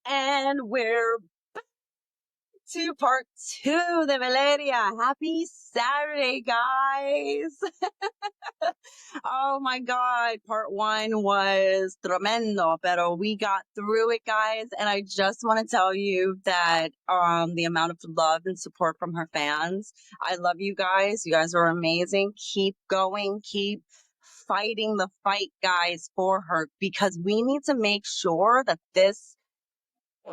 And we're to part two, the Valeria. Happy Saturday, guys. Oh my God. Part one was tremendo, pero we got through it, guys. And I just want to tell you that the amount of love and support from her fans. I love you guys. You guys are amazing. Keep going. Keep fighting the fight, guys, for her, because we need to make sure that this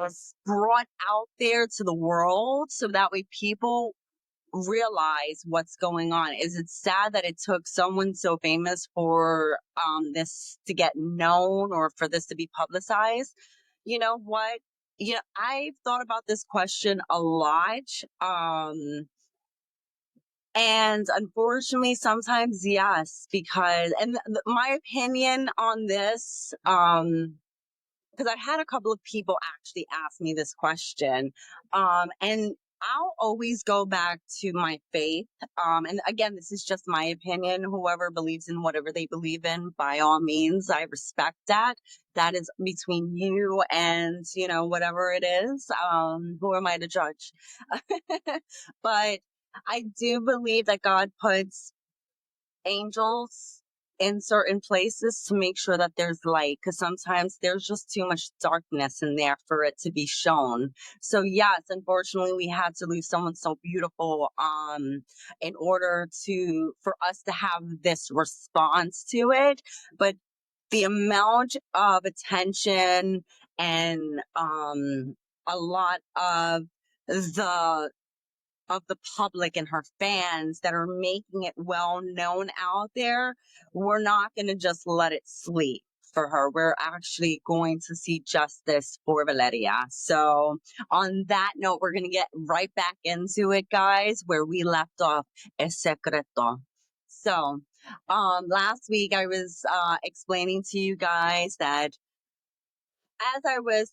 is brought out there to the world so that way people realize what's going on. Is it sad that it took someone so famous for this to get known or for this to be publicized? You know what? I've thought about this question a lot. And unfortunately, sometimes yes, because my opinion on this, because I've had a couple of people actually ask me this question. And I'll always go back to my faith. And again, this is just my opinion. Whoever believes in whatever they believe in, by all means, I respect that. That is between you and, whatever it is. Who am I to judge? But I do believe that God puts angels in certain places to make sure that there's light, because sometimes there's just too much darkness in there for it to be shown. So yes, unfortunately we had to lose someone so beautiful in order for us to have this response to it. But the amount of attention and a lot of the public and her fans that are making it well known out there, we're not going to just let it sleep for her. We're actually going to see justice for Valeria. So on that note, we're going to get right back into it, guys, where we left off. Es secreto. So last week I was explaining to you guys that as I was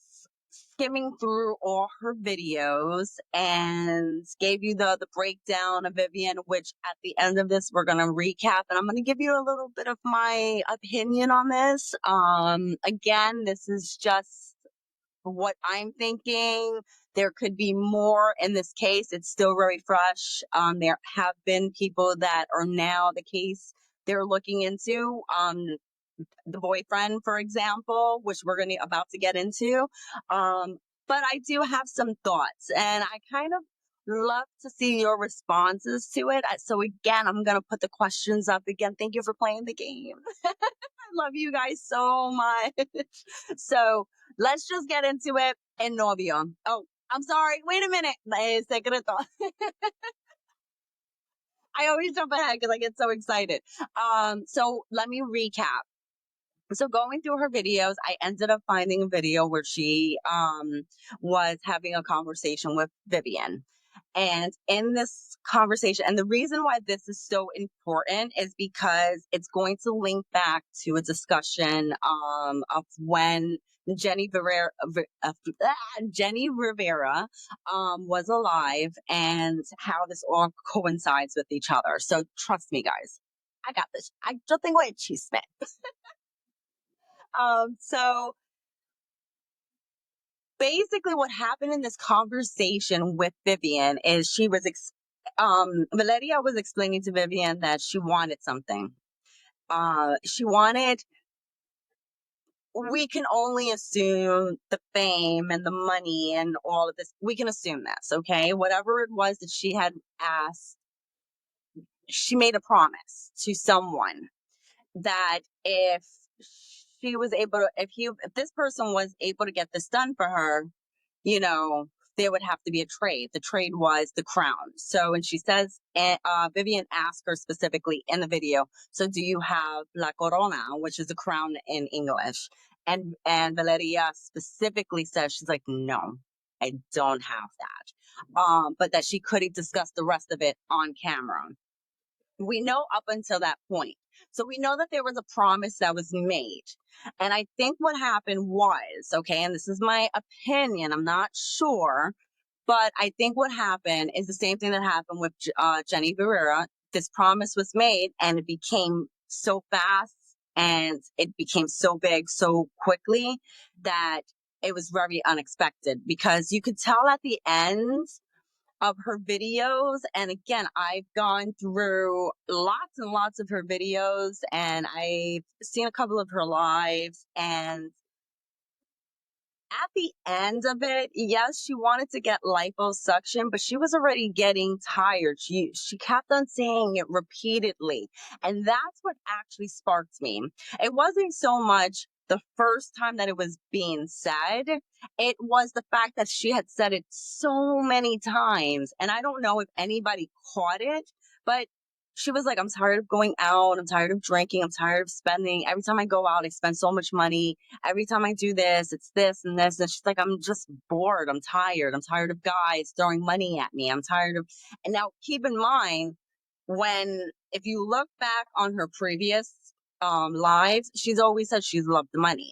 skimming through all her videos and gave you the breakdown of Vivian, which at the end of this we're gonna recap, and I'm gonna give you a little bit of my opinion on this. Again, this is just what I'm thinking. There could be more in this case. It's still very fresh. There have been people that are now the case they're looking into. The boyfriend, for example, which we're going to about to get into. But I do have some thoughts, and I kind of love to see your responses to it. So again, I'm going to put the questions up again. Thank you for playing the game. I love you guys so much. So let's just get into it. En novio. Oh, I'm sorry. Wait a minute. Secreto. I always jump ahead because I get so excited. So let me recap. So going through her videos, I ended up finding a video where she was having a conversation with Vivian. And in this conversation, and the reason why this is so important is because it's going to link back to a discussion of when Jenny Rivera was alive, and how this all coincides with each other. So trust me, guys, I got this. Yo tengo el chisme. So basically what happened in this conversation with Vivian is Valeria was explaining to Vivian that she wanted something. She wanted, we can only assume the fame and the money and all of this. We can assume this, okay? Whatever it was that she had asked, she made a promise to someone that if if this person was able to get this done for her, you know, there would have to be a trade. The trade was the crown. So, and she says, Vivian asked her specifically in the video, so do you have la corona, which is a crown in English? And Valeria specifically says, she's like, no, I don't have that. But that she could discuss the rest of it on camera. We know up until that point. So we know that there was a promise that was made. And I think what happened was, okay, and this is my opinion, I'm not sure, but I think what happened is the same thing that happened with Jenny Rivera. This promise was made and it became so fast and it became so big so quickly that it was very unexpected because you could tell at the end of her videos. And again, I've gone through lots and lots of her videos and I've seen a couple of her lives. And at the end of it, yes, she wanted to get liposuction, but she was already getting tired. She kept on saying it repeatedly. And that's what actually sparked me. It wasn't so much the first time that it was being said, it was the fact that she had said it so many times. And I don't know if anybody caught it, but she was like, I'm tired of going out. I'm tired of drinking. I'm tired of spending. Every time I go out, I spend so much money. Every time I do this, it's this and this. And she's like, I'm just bored. I'm tired. I'm tired of guys throwing money at me. I'm tired of. And now keep in mind, if you look back on her previous lives, she's always said she's loved the money.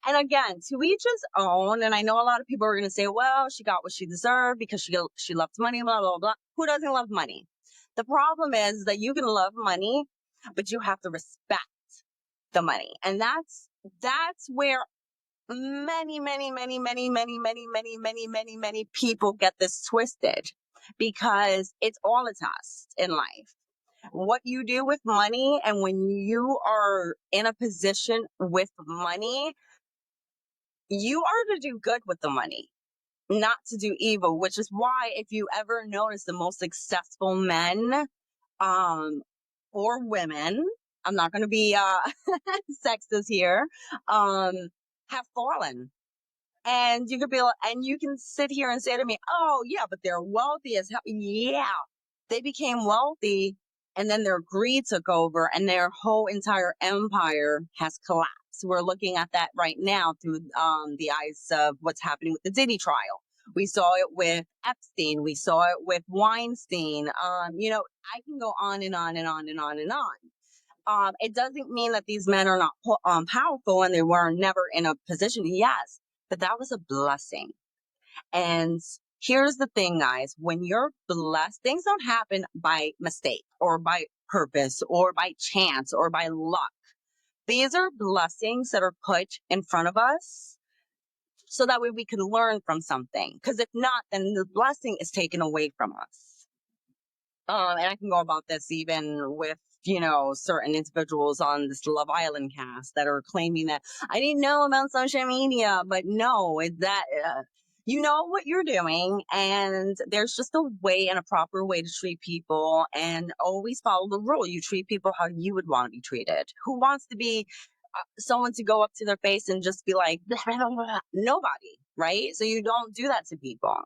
And again, to each his own. And I know a lot of people are going to say, well, she got what she deserved because she loved money, blah, blah, blah. Who doesn't love money? The problem is that you can love money, but you have to respect the money. And that's where many, many, many, many, many, many, many, many, many, many people get this twisted because it's all a test in life. What you do with money, and when you are in a position with money, you are to do good with the money, not to do evil, which is why if you ever notice the most successful men um or women, I'm not going to be sexist here, um have fallen. And you could be like, and you can sit here and say to me, oh yeah, but they're wealthy as hell. Yeah, they became wealthy and then their greed took over and their whole entire empire has collapsed. We're looking at that right now through the eyes of what's happening with the Diddy trial. We saw it with Epstein. We saw it with Weinstein. I can go on and on and on and on and on. It doesn't mean that these men are not powerful and they were never in a position. Yes, but that was a blessing. And here's the thing, guys, when you're blessed, things don't happen by mistake or by purpose or by chance or by luck. These are blessings that are put in front of us so that way we can learn from something. Because if not, then the blessing is taken away from us. And I can go about this even with, certain individuals on this Love Island cast that are claiming that I didn't know about social media, but no, it's that you know what you're doing, and there's just a way and a proper way to treat people, and always follow the rule. You treat people how you would want to be treated. Who wants to be someone to go up to their face and just be like, nobody, right? So you don't do that to people.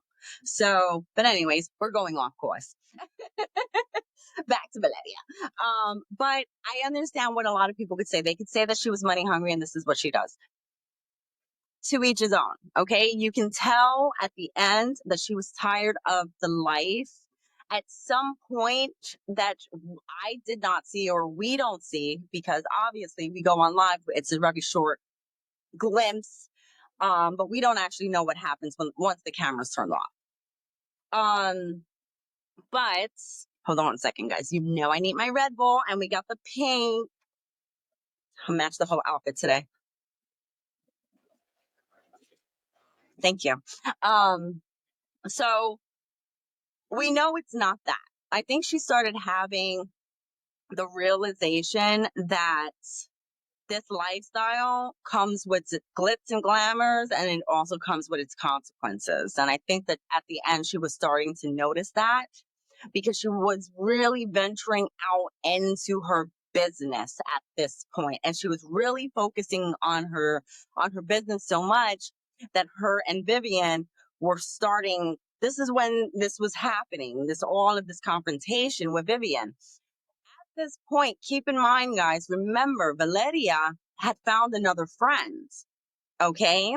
So, but anyways, we're going off course. Back to Valeria. But I understand what a lot of people could say. They could say that she was money hungry and this is what she does. To each his own. Okay. You can tell at the end that she was tired of the life at some point that I did not see or we don't see, because obviously we go on live. It's a very short glimpse. But we don't actually know what happens once the camera's turned off. But hold on a second, guys. I need my Red Bull, and we got the pink. I'll match the whole outfit today. Thank you. So we know it's not that. I think she started having the realization that this lifestyle comes with its glitz and glamours, and it also comes with its consequences. And I think that at the end, she was starting to notice that, because she was really venturing out into her business at this point, and she was really focusing on her business so much that her and Vivian were starting. This is when this was happening, all of this confrontation with Vivian. At this point, keep in mind, guys, remember, Valeria had found another friend, okay?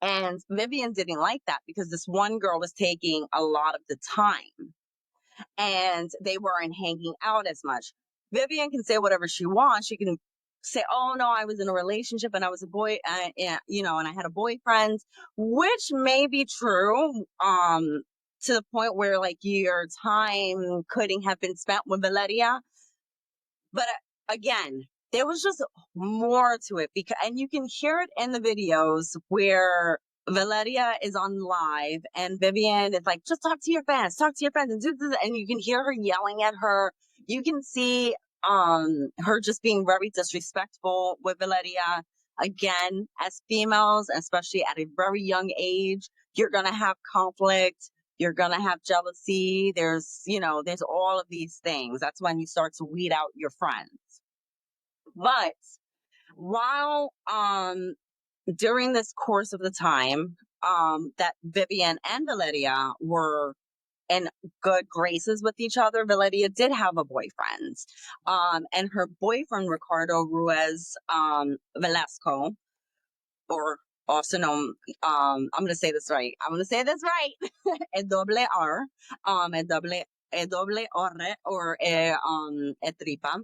And Vivian didn't like that because this one girl was taking a lot of the time and they weren't hanging out as much. Vivian can say whatever she wants. She can say, oh no, I was in a relationship and I was a boy, and I had a boyfriend, which may be true, to the point where like your time couldn't have been spent with Valeria. But again, there was just more to it, because, and you can hear it in the videos where Valeria is on live and Vivian is like, just talk to your fans, and and you can hear her yelling at her. You can see her just being very disrespectful with Valeria. Again, as females, especially at a very young age, you're gonna have conflict. You're gonna have jealousy. There's all of these things. That's when you start to weed out your friends. But while during this course of the time that Vivian and Valeria were in good graces with each other, Valeria did have a boyfriend. And her boyfriend, Ricardo Ruiz Velasco, or also known, I'm going to say this right. I'm going to say this right. El doble R, el doble R, or a tripa,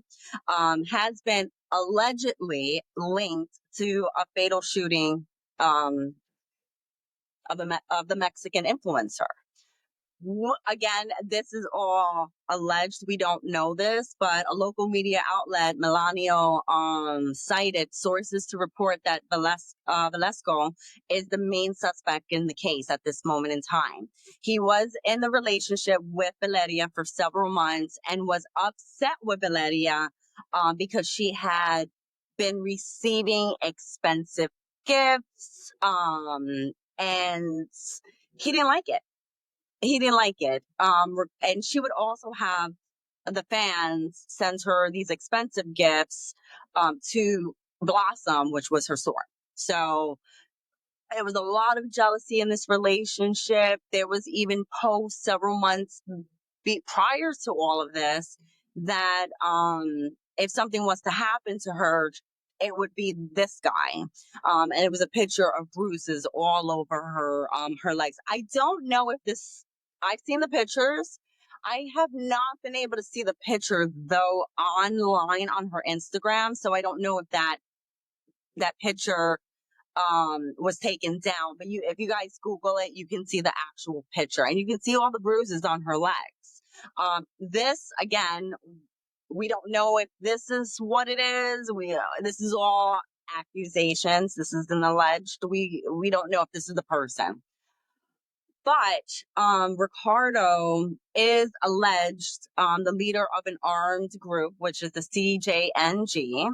has been allegedly linked to a fatal shooting um, of the Mexican influencer. Again, this is all alleged. We don't know this, but a local media outlet, Milanio, cited sources to report that Velasco is the main suspect in the case at this moment in time. He was in the relationship with Valeria for several months and was upset with Valeria because she had been receiving expensive gifts, and he didn't like it. And she would also have the fans send her these expensive gifts to Blossom, which was her sword. So there was a lot of jealousy in this relationship. There was even posts several months prior to all of this that if something was to happen to her, it would be this guy. And it was a picture of bruises all over her legs. I don't know if this, I've seen the pictures. I have not been able to see the picture though online on her Instagram. So I don't know if that picture was taken down, but if you guys Google it, you can see the actual picture and you can see all the bruises on her legs. This again, we don't know if this is what it is. This is all accusations. This is an alleged. We don't know if this is the person. But Ricardo is alleged the leader of an armed group, which is the CJNG.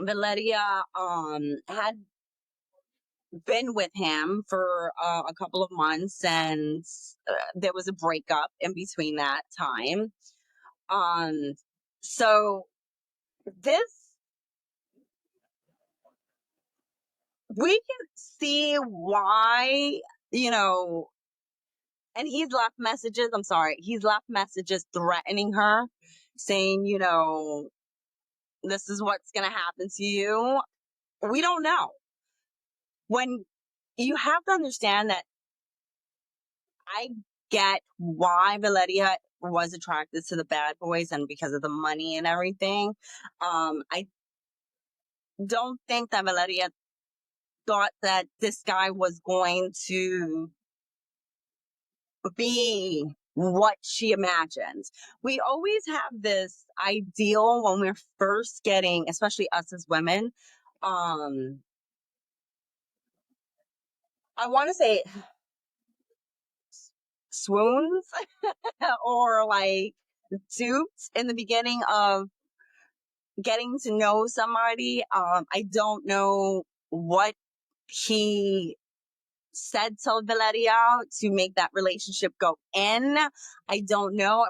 Valeria had been with him for a couple of months, and there was a breakup in between that time. So this, we can see why, you know, and he's left messages. I'm sorry, he's left messages threatening her, saying, this is what's going to happen to you. We don't know. When you have to understand that I get why Valeria was attracted to the bad boys and because of the money and everything. I don't think that Valeria thought that this guy was going to be what she imagined. We always have this ideal when we're first getting, especially us as women. I want to say swoons or like duped in the beginning of getting to know somebody. I don't know what he said to Valeria to make that relationship go in. I don't know.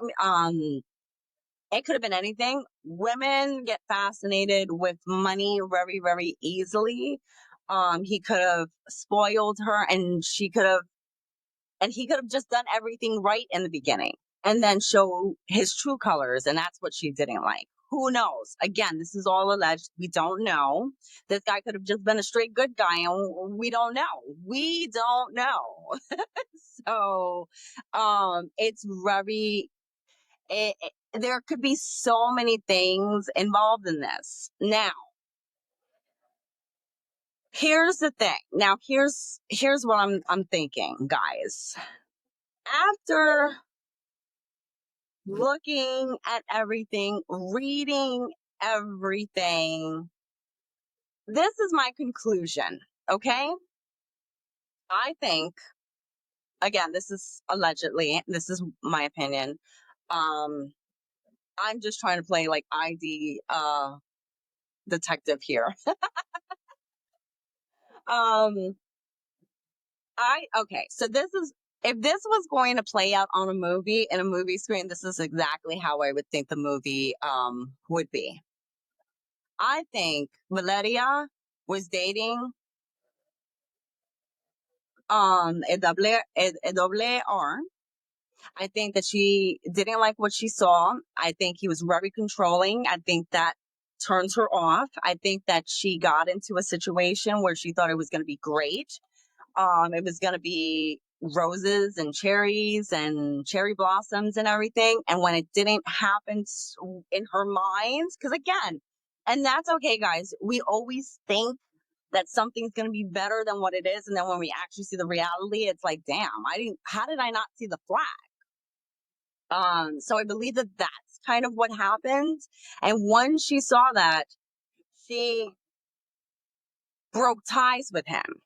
It could have been anything. Women get fascinated with money very, very easily. He could have spoiled her, and he could have just done everything right in the beginning and then show his true colors. And that's what she didn't like. Who knows? Again, this is all alleged. We don't know. This guy could have just been a straight good guy, and we don't know. We don't know. So, it's very, there could be so many things involved in this. Now, here's the thing. Now, here's what I'm thinking, guys. After looking at everything, reading everything. This is my conclusion, okay? I think, again, this is allegedly, this is my opinion. Um, I'm just trying to play like ID detective here. um, so this is, if this was going to play out on a movie in a movie screen, this is exactly how I would think the movie would be. I think Valeria was dating a double R. I think that she didn't like what she saw. I think he was very controlling. I think that turns her off. I think that she got into a situation where she thought it was going to be great. It was going to be roses and cherry blossoms and everything. And when it didn't happen in her mind, because again, and that's okay, guys. We always think that something's going to be better than what it is. And then when we actually see the reality, it's like, damn, how did I not see the flag? So I believe that that's kind of what happened. And once she saw that, she broke ties with him.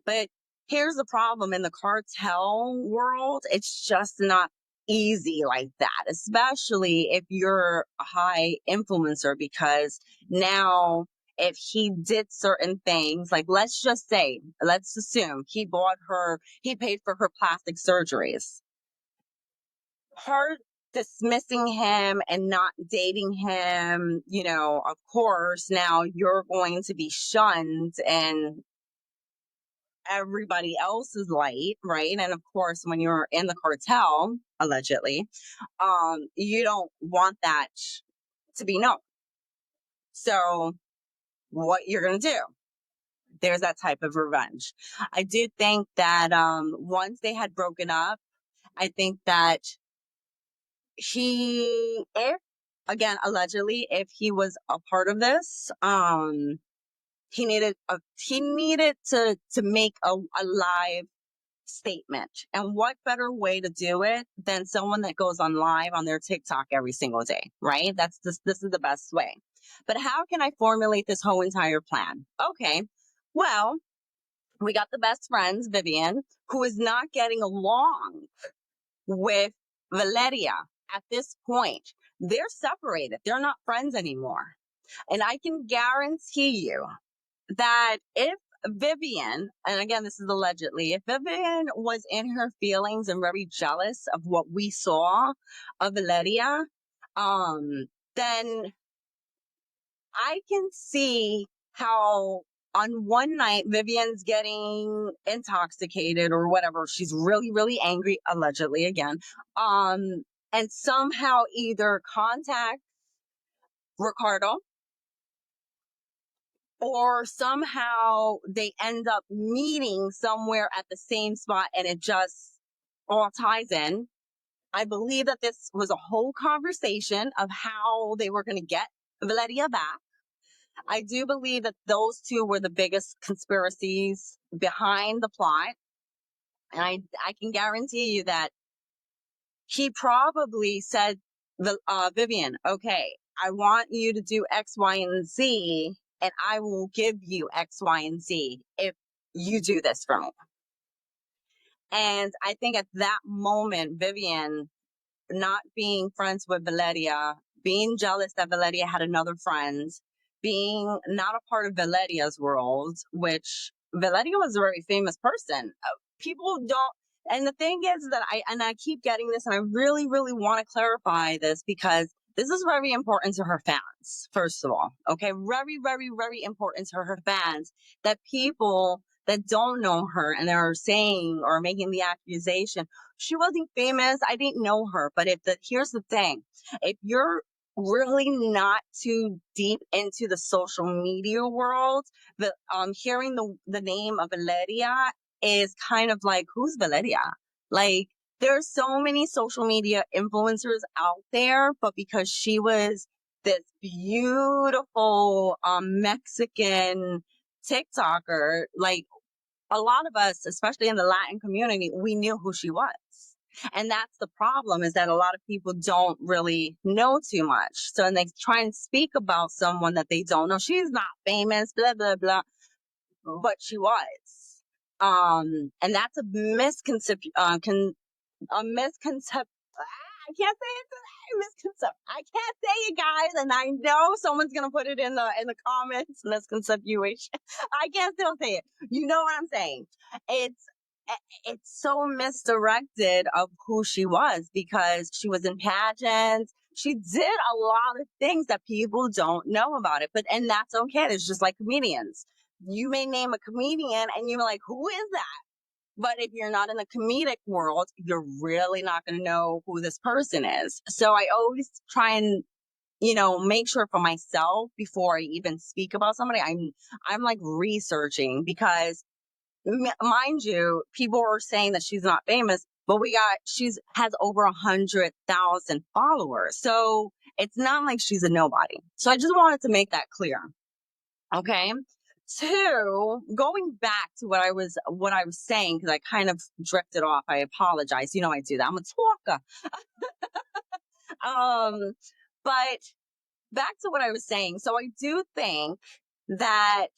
But here's the problem in the cartel world, it's just not easy like that, especially if you're a high influencer, because now if he did certain things, like let's assume he paid for her plastic surgeries. Her dismissing him and not dating him, of course, now you're going to be shunned and everybody else's light, right? And of course, when you're in the cartel, allegedly, you don't want that to be known. So what you're going to do, there's that type of revenge. I did think that once they had broken up, I think that if again, allegedly, if he was a part of this, he needed to make a live statement. And what better way to do it than someone that goes on live on their TikTok every single day, right? This is the best way. But how can I formulate this whole entire plan? Okay, well, we got the best friends, Vivian, who is not getting along with Valeria at this point. They're separated. They're not friends anymore. And I can guarantee you that if Vivian, and again, this is allegedly, if Vivian was in her feelings and very jealous of what we saw of Valeria, then I can see how on one night Vivian's getting intoxicated or whatever. She's really, really angry, allegedly again. And somehow either contact Ricardo or somehow they end up meeting somewhere at the same spot and it just all ties in. I believe that this was a whole conversation of how they were going to get Valeria back. I do believe that those two were the biggest conspiracies behind the plot. And I can guarantee you that he probably said, Vivian, okay, I want you to do X, Y, and Z, and I will give you X, Y, and Z if you do this for me. And I think at that moment, Vivian, not being friends with Valeria, being jealous that Valeria had another friend, being not a part of Valeria's world, which Valeria was a very famous person. People don't, and the thing is that I keep getting this, and I really, really want to clarify this because this is very important to her fans, first of all. Okay. Very, very, very important to her fans that people that don't know her and are saying or making the accusation, she wasn't famous. I didn't know her. But here's the thing. If you're really not too deep into the social media world, hearing the name of Valeria is kind of like, who's Valeria? Like, there's so many social media influencers out there, but because she was this beautiful Mexican TikToker, like a lot of us, especially in the Latin community, we knew who she was. And that's the problem, is that a lot of people don't really know too much. So, and they try and speak about someone that they don't know. She's not famous, blah, blah, blah, but she was. And that's a misconception, a misconception. I can't say it today. Misconception. I can't say it, guys, and I know someone's gonna put it in the comments. Misconception. I can't still say it. You know what I'm saying? It's it's so misdirected of who she was, because she was in pageants. She did a lot of things that people don't know about it, and that's okay. It's just like comedians. You may name a comedian and you're like, who is that? But if you're not in the comedic world, you're really not going to know who this person is. So I always try and, make sure for myself before I even speak about somebody, I'm like researching, because mind you, people are saying that she's not famous, but she's has over 100,000 followers. So it's not like she's a nobody. So I just wanted to make that clear. Okay. Two, going back to what I was saying, because I kind of drifted off. I apologize. You know I do that. I'm a talker. Um, but back to what I was saying. So I do think that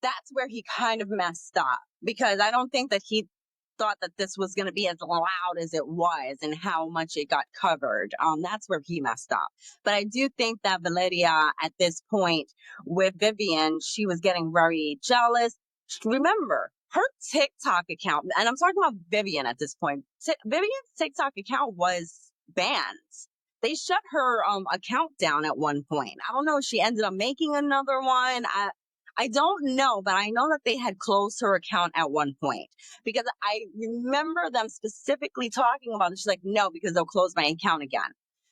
that's where he kind of messed up, because I don't think that he thought that this was going to be as loud as it was and how much it got covered. That's where he messed up. But I do think that Valeria, at this point with Vivian, she was getting very jealous. Remember, her TikTok account, and I'm talking about Vivian at this point. Vivian's TikTok account was banned. They shut her account down at one point. I don't know if she ended up making another one. I don't know, but I know that they had closed her account at one point, because I remember them specifically talking about it. She's like, no, because they'll close my account again.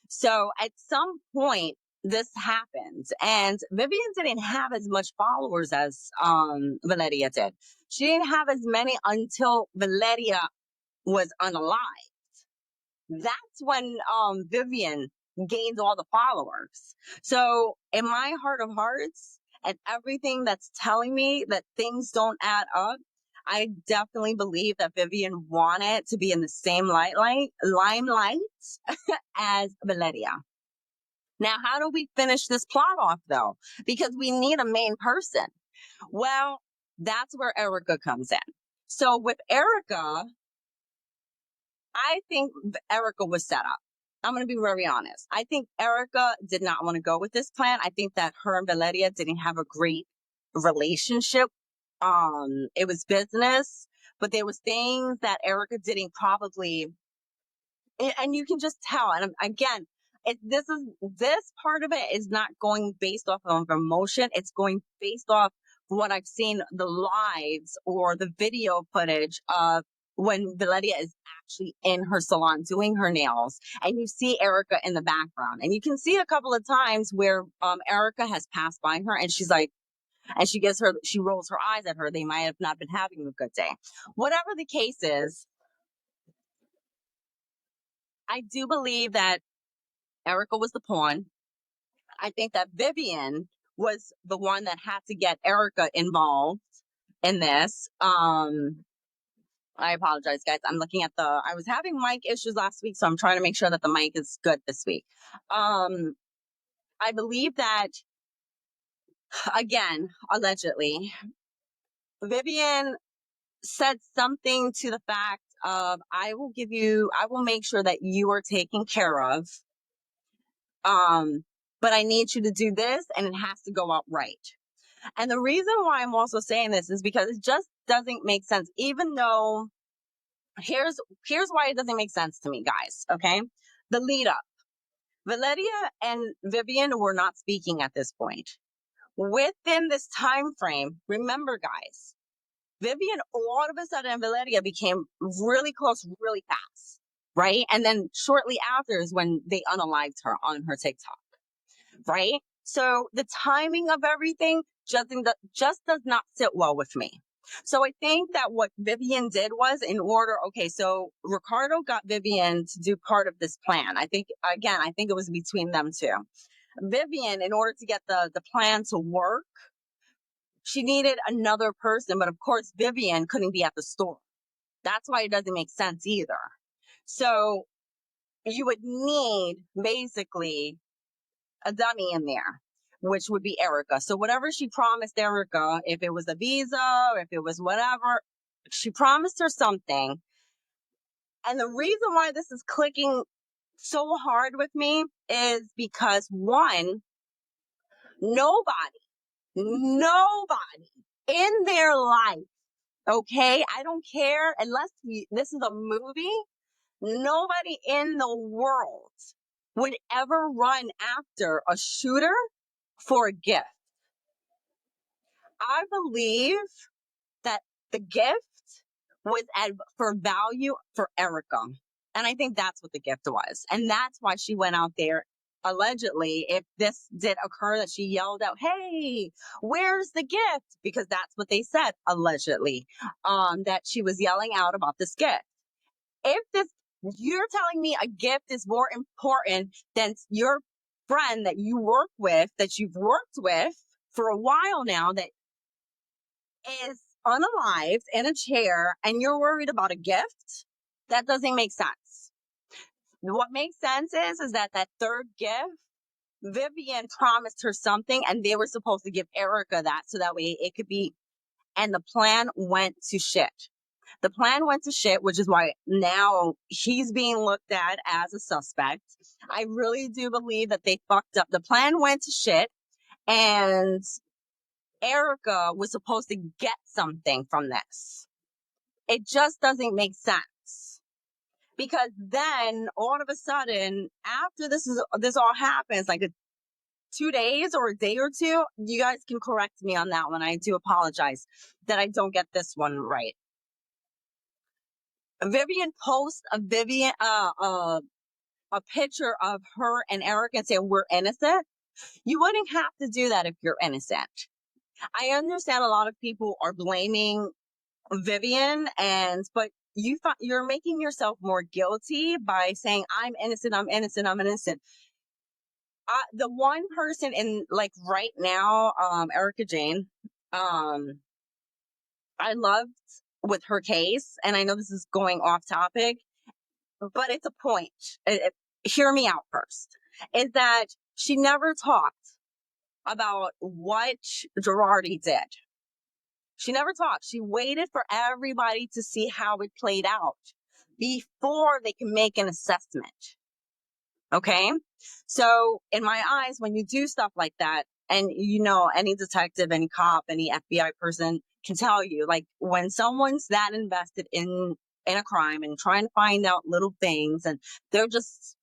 So at some point, this happened, and Vivian didn't have as much followers as Valeria did. She didn't have as many until Valeria was unalive. That's when Vivian gained all the followers. So in my heart of hearts, and everything that's telling me that things don't add up, I definitely believe that Vivian wanted to be in the same limelight as Valeria. Now, how do we finish this plot off, though? Because we need a main person. Well, that's where Erica comes in. So with Erica, I think Erica was set up. I'm going to be very honest. I think Erica did not want to go with this plan. I think that her and Valeria didn't have a great relationship. It was business, but there was things that Erica didn't probably, and you can just tell. And again, this part of it is not going based off of emotion. It's going based off what I've seen, the lives or the video footage of when Valeria is actually in her salon doing her nails, and you see Erica in the background, and you can see a couple of times where Erica has passed by her, and she's like, and she rolls her eyes at her. They might have not been having a good day. Whatever the case is, I do believe that Erica was the pawn. I think that Vivian was the one that had to get Erica involved in this. I apologize, guys. I was having mic issues last week, so I'm trying to make sure that the mic is good this week. I believe that, again, allegedly, Vivian said something to the fact of, I will make sure that you are taken care of. But I need you to do this, and it has to go out right. And the reason why I'm also saying this is because it just doesn't make sense. Even though, here's why it doesn't make sense to me, guys. Okay. The lead up. Valeria and Vivian were not speaking at this point. Within this time frame, remember, guys, Vivian all of a sudden and Valeria became really close really fast. Right. And then shortly after is when they unalived her on her TikTok. Right. So the timing of everything just does not sit well with me. So I think that what Vivian did was, so Ricardo got Vivian to do part of this plan. I think it was between them two. Vivian, in order to get the plan to work, she needed another person. But of course, Vivian couldn't be at the store. That's why it doesn't make sense either. So you would need basically a dummy in there, which would be Erica. So whatever she promised Erica, if it was a visa, if it was whatever, she promised her something. And the reason why this is clicking so hard with me is because one, nobody in their life, okay? I don't care unless this is a movie. Nobody in the world would ever run after a shooter for a gift. I believe that the gift was for value for Erica. And I think that's what the gift was. And that's why she went out there. Allegedly, if this did occur, that she yelled out, "Hey, where's the gift?" Because that's what they said, allegedly, that she was yelling out about this gift. If this, you're telling me a gift is more important than your friend that you work with, that you've worked with for a while now, that is unalived in a chair, and you're worried about a gift, that doesn't make sense. What makes sense is that third gift, Vivian promised her something, and they were supposed to give Erica that so that way it could be, and the plan went to shit. The plan went to shit, which is why now he's being looked at as a suspect. I really do believe that they fucked up. The plan went to shit, and Erica was supposed to get something from this. It just doesn't make sense. Because then all of a sudden, after this all happens, like 2 days or a day or two, you guys can correct me on that one. I do apologize that I don't get this one right. Vivian posts a picture of her and Eric and say, "We're innocent." You wouldn't have to do that if you're innocent. I understand a lot of people are blaming Vivian, but you're making yourself more guilty by saying, "I'm innocent, I'm innocent, I'm innocent." The one person in, like, right now, Erica Jane, I loved with her case, and I know this is going off topic, but it's a point. Hear me out first. Is that she never talked about what Girardi did. She never talked. She waited for everybody to see how it played out before they can make an assessment. Okay. So in my eyes, when you do stuff like that, and any detective, any cop, any FBI person can tell you, like, when someone's that invested in a crime and trying to find out little things, and they're just,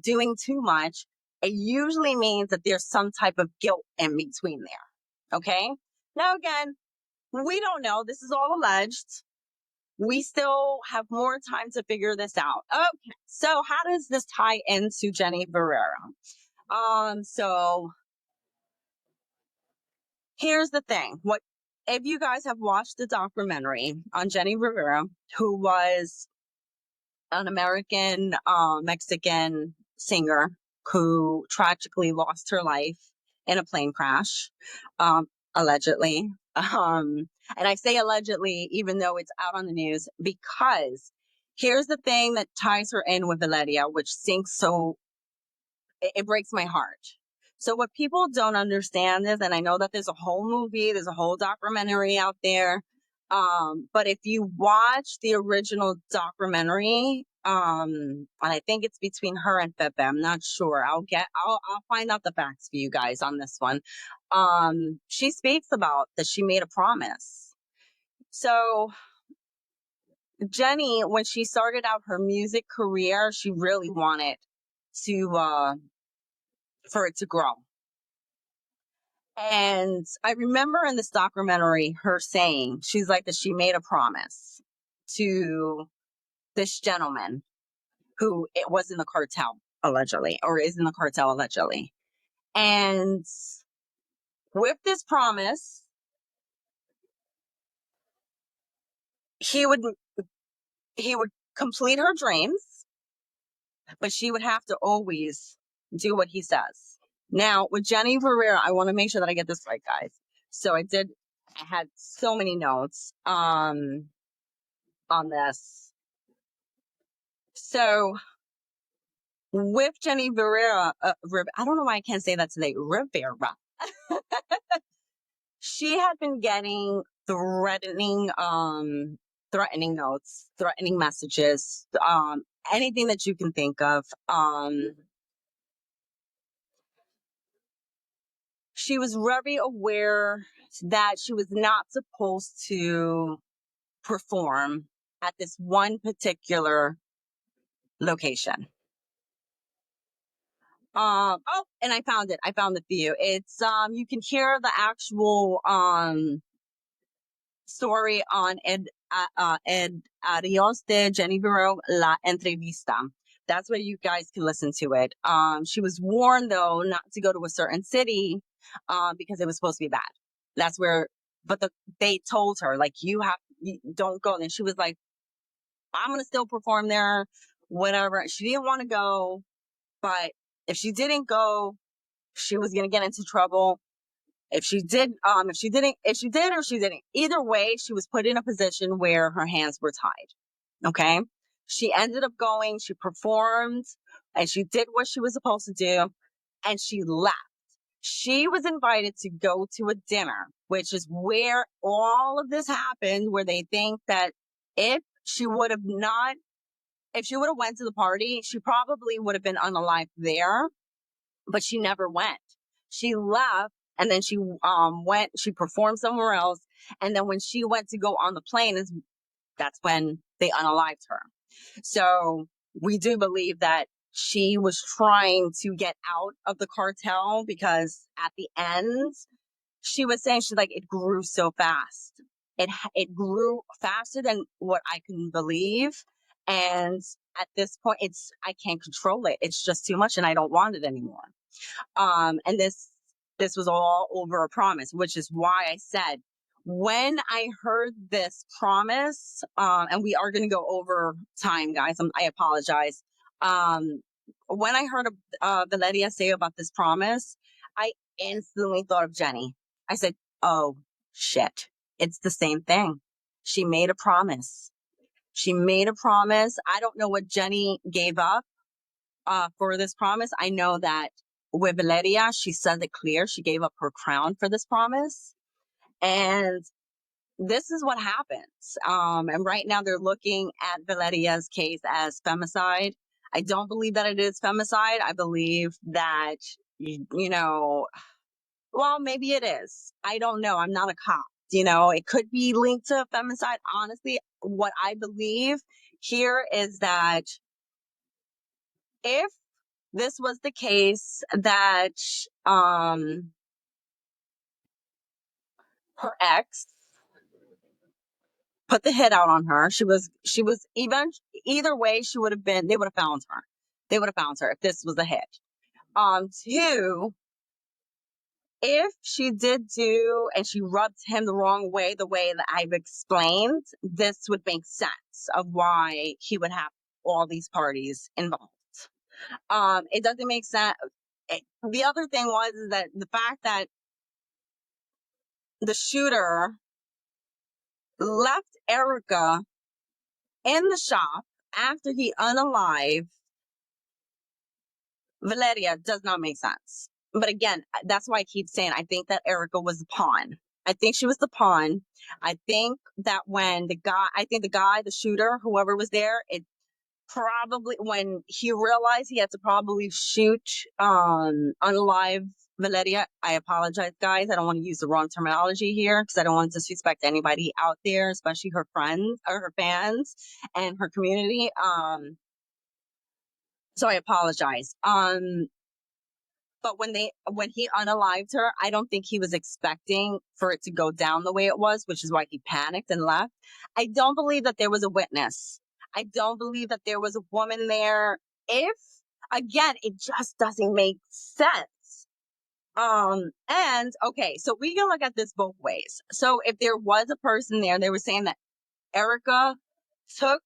doing too much, it usually means that there's some type of guilt in between there. Okay. Now, again, we don't know. This is all alleged. We still have more time to figure this out. Okay, so how does this tie into Jenny Barrera? So here's the thing. What if you guys have watched the documentary on Jenny Rivera, who was an American Mexican singer who tragically lost her life in a plane crash, allegedly. And I say allegedly, even though it's out on the news, because here's the thing that ties her in with Valeria, which sinks so it breaks my heart. So what people don't understand is, and I know that there's a whole movie, there's a whole documentary out there. But if you watch the original documentary, and I think it's between her and Pepe, I'm not sure. I'll find out the facts for you guys on this one. She speaks about that she made a promise. So Jenny, when she started out her music career, she really wanted to for it to grow. And I remember in this documentary her saying, she's like, that she made a promise to this gentleman who it was in the cartel allegedly, or is in the cartel allegedly. And with this promise, he would complete her dreams, but she would have to always do what he says. Now, with Jenny Rivera, I want to make sure that I get this right, guys. So I had so many notes on this. So with Jenny Rivera, I don't know why I can't say that today, Rivera. She had been getting threatening notes, threatening messages, anything that you can think of. She was very aware that she was not supposed to perform at this one particular location. And I found it. I found it for you. It's you can hear the actual story on Ed Adios de Jenny Vero La Entrevista. That's where you guys can listen to it. She was warned though not to go to a certain city because it was supposed to be bad. That's where, but they told her like you don't go. And she was like, I'm gonna still perform there, whatever. She didn't want to go, but if she didn't go, she was gonna get into trouble. If she did, if she did or she didn't, either way, she was put in a position where her hands were tied. Okay. She ended up going, she performed, and she did what she was supposed to do, and she left. She was invited to go to a dinner, which is where all of this happened, where they think that if she would have not, if she would have went to the party, she probably would have been unalived there, but she never went. She left and then she went, she performed somewhere else. And then when she went to go on the plane, that's when they unalived her. So we do believe that she was trying to get out of the cartel because at the end, she was saying she's like, it grew so fast. It grew faster than what I can believe. And at this point, I can't control it. It's just too much and I don't want it anymore. And this was all over a promise, which is why I said when I heard this promise, and we are going to go over time, guys. I apologize. When I heard Valeria say about this promise, I instantly thought of Jenny. I said, "Oh shit, it's the same thing." She made a promise. She made a promise. I don't know what Jenny gave up for this promise. I know that with Valeria, she said it clear. She gave up her crown for this promise. And this is what happens. And right now they're looking at Valeria's case as femicide. I don't believe that it is femicide. I believe that, you know, well, maybe it is. I don't know. I'm not a cop. It could be linked to femicide. Honestly, what I believe here is that if this was the case that her ex put the hit out on her. She was even either way she would have been they would have found her. They would have found her if this was a hit. Two, if she did do and she rubbed him the wrong way, the way that I've explained, this would make sense of why he would have all these parties involved. It doesn't make sense. The other thing was is that the fact that the shooter left Erica in the shop after he unalived Valeria does not make sense. But again, that's why I keep saying I think that Erica was the pawn. I think she was the pawn. I think that when the shooter, whoever was there, it probably when he realized he had to probably shoot unalive Valeria. I apologize, guys. I don't want to use the wrong terminology here because I don't want to disrespect anybody out there, especially her friends or her fans and her community. So I apologize. But when he unalived her, I don't think he was expecting for it to go down the way it was, which is why he panicked and left. I don't believe that there was a witness. I don't believe that there was a woman there. If again, it just doesn't make sense. And okay, so we can look at this both ways. So if there was a person there, they were saying that Erica took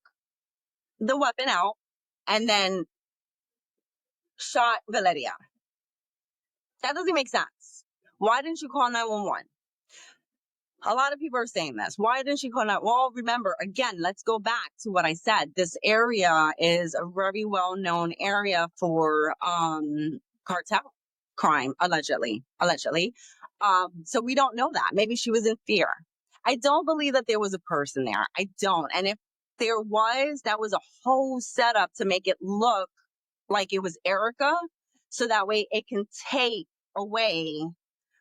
the weapon out and then shot Valeria. That doesn't make sense. Why didn't you call 911? A lot of people are saying this. Why didn't she call out? Well, remember, again, let's go back to what I said. This area is a very well-known area for cartel crime, allegedly. Allegedly. So we don't know that. Maybe she was in fear. I don't believe that there was a person there. I don't. And if there was, that was a whole setup to make it look like it was Erica. So that way it can take away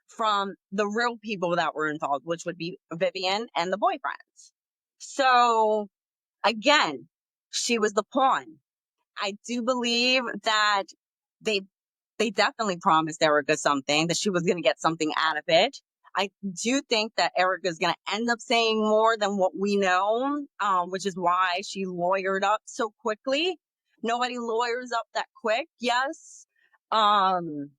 from the real people that were involved, which would be Vivian and the boyfriends. So again, she was the pawn. I do believe that they they definitely promised Erica something, that she was going to get something out of it. I do think that Erica's going to end up saying more than what we know, which is why she lawyered up so quickly. Nobody lawyers up that quick. Yes. Um,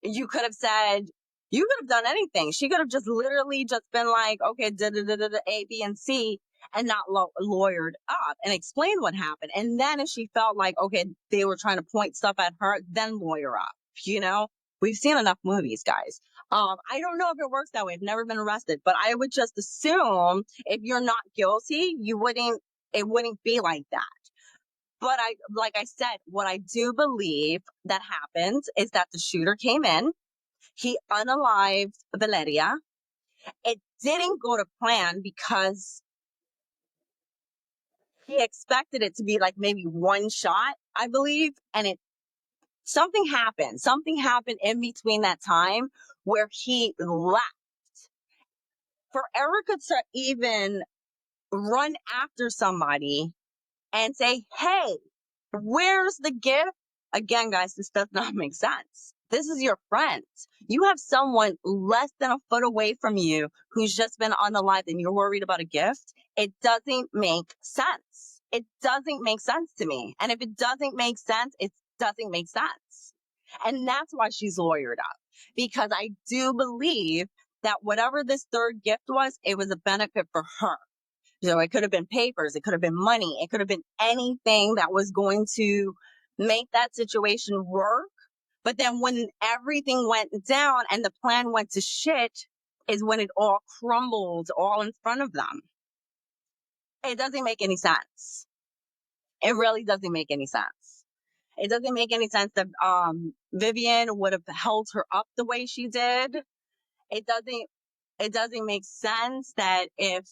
you could have said, you could have done anything. She could have just literally just been like, okay, A, B, and C, and not lawyered up and explain what happened. And then if she felt like, okay, they were trying to point stuff at her, then lawyer up, you know? We've seen enough movies, guys. I don't know if it works that way. I've never been arrested, but I would just assume if you're not guilty, it wouldn't be like that. But like I said, what I do believe that happened is that the shooter came in, he unalived Valeria. It didn't go to plan because he expected it to be like maybe one shot, I believe. And something happened. Something happened in between that time where he left. For Erica to even run after somebody and say, hey, where's the gift? Again, guys, this does not make sense. This is your friend. You have someone less than a foot away from you who's just been unalived and you're worried about a gift. It doesn't make sense. It doesn't make sense to me. And if it doesn't make sense, it doesn't make sense. And that's why she's lawyered up. Because I do believe that whatever this third gift was, it was a benefit for her. So it could have been papers, it could have been money, it could have been anything that was going to make that situation work. But then when everything went down and the plan went to shit is when it all crumbled all in front of them. It doesn't make any sense. It really doesn't make any sense. It doesn't make any sense that Vivian would have held her up the way she did. It doesn't make sense that if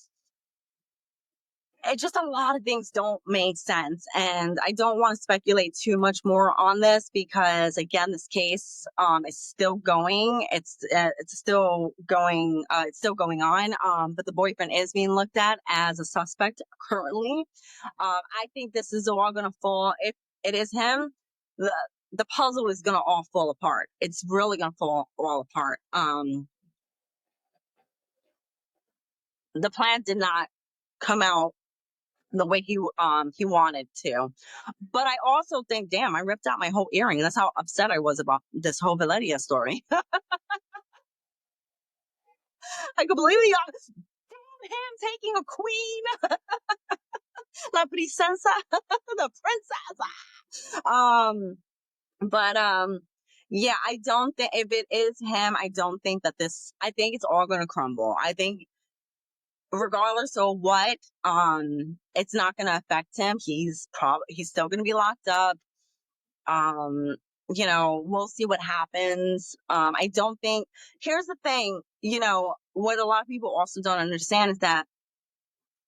it just a lot of things don't make sense. And I don't want to speculate too much more on this because again, this case is still going. It's still going on. But the boyfriend is being looked at as a suspect currently. I think this is all gonna fall. If it is him, the puzzle is gonna all fall apart. It's really gonna fall all apart. The plan did not come out the way he wanted to. But I also think, damn, I ripped out my whole earring. That's how upset I was about this whole Valeria story. I completely him taking a queen, la princesa, the princess. But yeah, I don't think if it is him, I don't think that this. I think it's all going to crumble. I think regardless of what, it's not going to affect him. He's still going to be locked up. Um, we'll see what happens. I don't think, here's the thing, what a lot of people also don't understand is that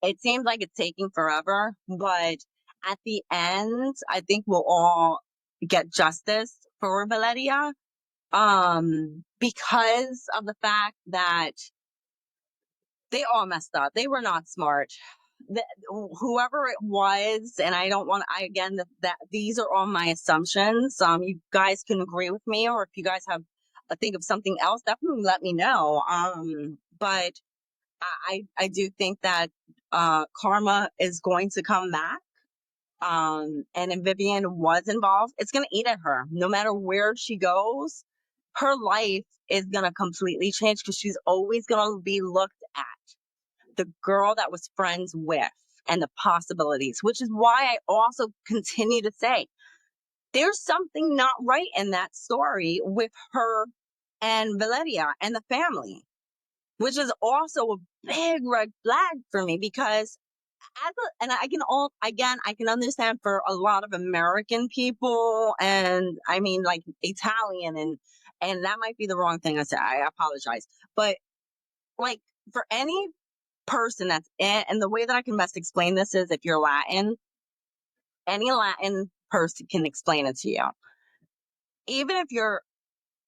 it seems like it's taking forever, but at the end, I think we'll all get justice for Valeria, because of the fact that they all messed up. They were not smart. Whoever it was, and I don't want I again that these are all my assumptions. You guys can agree with me, or if you guys have think of something else, definitely let me know. But I do think that karma is going to come back. And if Vivian was involved, it's gonna eat at her. No matter where she goes, her life is gonna completely change because she's always gonna be looked at the girl that was friends with and the possibilities, which is why I also continue to say there's something not right in that story with her and Valeria and the family. which is also a big red flag for me because and I can all again I can understand for a lot of American people, and I mean like Italian, and that might be the wrong thing I said. I apologize, but like for any person that's in, and the way that I can best explain this is if you're Latin, any Latin person can explain it to you. Even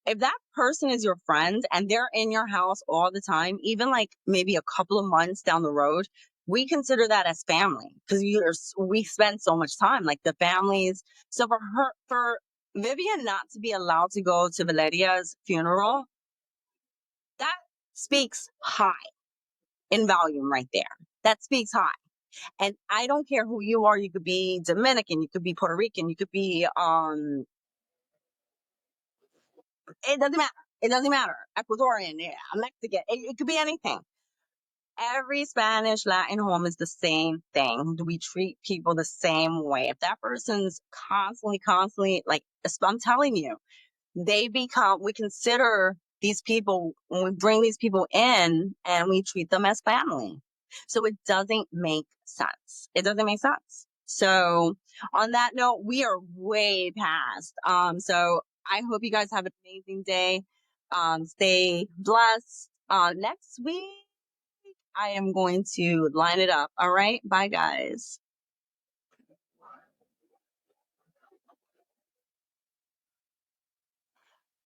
if that person is your friend and they're in your house all the time, even like maybe a couple of months down the road, we consider that as family because we spend so much time, like the families. So for Vivian not to be allowed to go to Valeria's funeral, that speaks high in volume right there. That speaks high. And I don't care who you are. You could be Dominican, you could be Puerto Rican, you could be it doesn't matter. It doesn't matter. Ecuadorian, yeah, Mexican. It could be anything. Every Spanish Latin home is the same thing. We treat people the same way. If that person's constantly, like I'm telling you, we consider these people, when we bring these people in and we treat them as family. So it doesn't make sense. It doesn't make sense. So on that note, we are way past. So I hope you guys have an amazing day. Stay blessed. Next week, I am going to line it up. All right. Bye, guys.